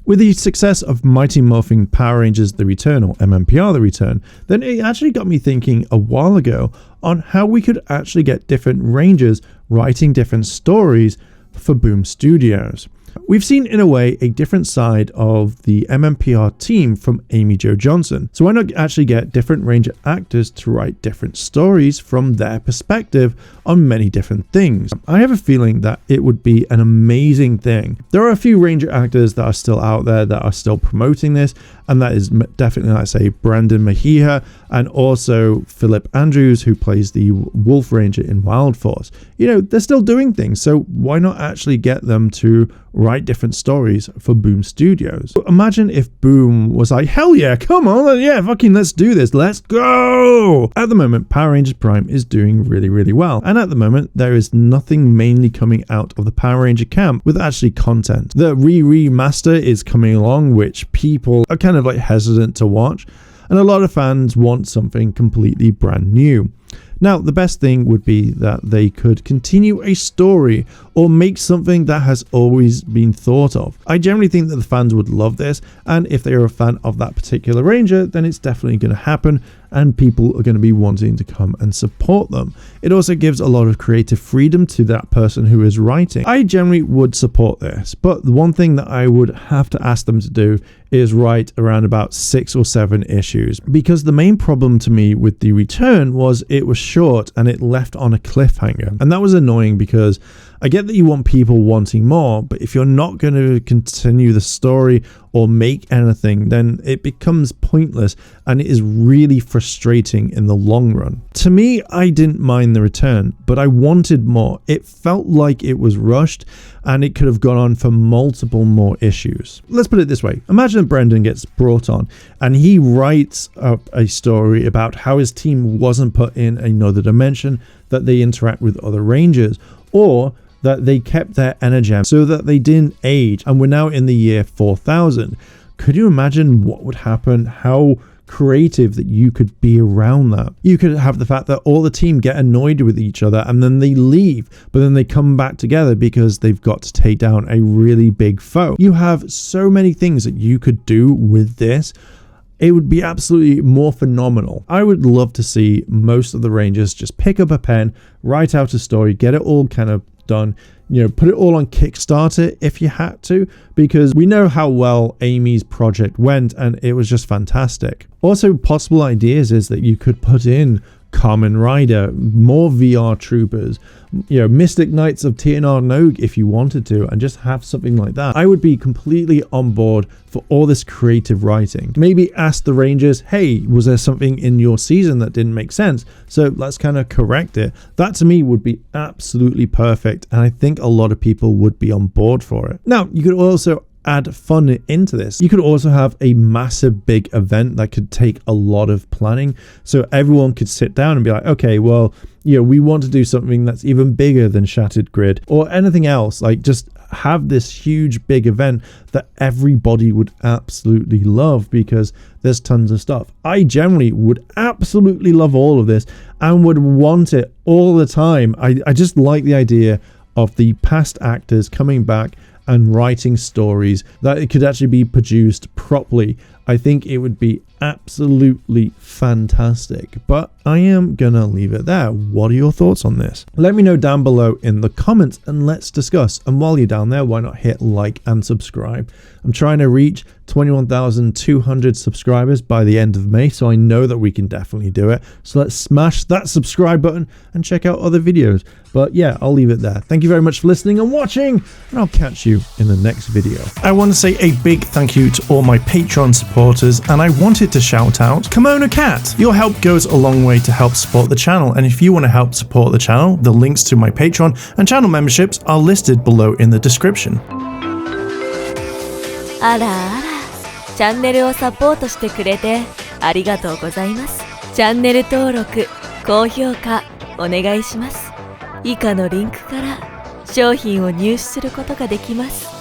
With the success of Mighty Morphin Power Rangers The Return, or MMPR The Return, then it actually got me thinking a while ago on how we could actually get different Rangers writing different stories for Boom Studios. We've seen, in a way, a different side of the MMPR team from Amy Jo Johnson. So why not actually get different Ranger actors to write different stories from their perspective on many different things? I have a feeling that it would be an amazing thing. There are a few Ranger actors that are still out there that are still promoting this, and that is definitely, let's say, Brandon Mejia and also Philip Andrews, who plays the Wolf Ranger in Wild Force. You know, they're still doing things, so why not actually get them to write different stories for Boom Studios? Imagine if Boom was like, hell yeah, come on, yeah, fucking let's do this, let's go! At the moment, Power Rangers Prime is doing really, really well, and at the moment, there is nothing mainly coming out of the Power Ranger camp with actually content. The remaster is coming along, which people are kind of like hesitant to watch, and a lot of fans want something completely brand new. Now, the best thing would be that they could continue a story or make something that has always been thought of. I generally think that the fans would love this, and if they are a fan of that particular Ranger, then it's definitely going to happen, and people are going to be wanting to come and support them. It also gives a lot of creative freedom to that person who is writing. I generally would support this, but the one thing that I would have to ask them to do is write around about 6 or 7 issues, because the main problem to me with The Return was it was short and it left on a cliffhanger, and that was annoying because I get that you want people wanting more, but if you're not going to continue the story or make anything, then it becomes pointless and it is really frustrating in the long run. To me, I didn't mind The Return, but I wanted more. It felt like it was rushed and it could have gone on for multiple more issues. Let's put it this way. Imagine Brendan gets brought on and he writes up a story about how his team wasn't put in another dimension, that they interact with other Rangers, or that they kept their energy so that they didn't age, and we're now in the year 4000. Could you imagine what would happen? How creative that you could be around that. You could have the fact that all the team get annoyed with each other and then they leave, but then they come back together because they've got to take down a really big foe. You have so many things that you could do with this. It would be absolutely more phenomenal. I would love to see most of the Rangers just pick up a pen, write out a story, get it all kind of done, you know, put it all on Kickstarter if you had to, because we know how well Amy's project went and it was just fantastic. Also, possible ideas is that you could put in Kamen Rider, more VR Troopers, you know, Mystic Knights of TNR Nogue if you wanted to, and just have something like that. I would be completely on board for all this creative writing. Maybe ask the Rangers, hey, was there something in your season that didn't make sense? So let's kind of correct it. That to me would be absolutely perfect, and I think a lot of people would be on board for it. Now, you could also add fun into this. You could also have a massive big event that could take a lot of planning, so everyone could sit down and be like, okay, well, you know, we want to do something that's even bigger than Shattered Grid or anything else. Like, just have this huge big event that everybody would absolutely love, because there's tons of stuff. I generally would absolutely love all of this and would want it all the time. I just like the idea of the past actors coming back and writing stories, that it could actually be produced properly. I think it would be absolutely fantastic, but I am gonna leave it there. What are your thoughts on this? Let me know down below in the comments and let's discuss. And while you're down there, why not hit like and subscribe? I'm trying to reach 21,200 subscribers by the end of May, so I know that we can definitely do it. So let's smash that subscribe button and check out other videos. But yeah, I'll leave it there. Thank you very much for listening and watching, and I'll catch you in the next video. I want to say a big thank you to all my Patreon supporters, and I wanted to shout out Kimono Cat. Your help goes a long way to help support the channel, and if you want to help support the channel, the links to my Patreon and channel memberships are listed below in the description. あらあら、チャンネルをサポートしてくれてありがとうございます。チャンネル登録、高評価お願いします。以下のリンクから商品を入手することができます。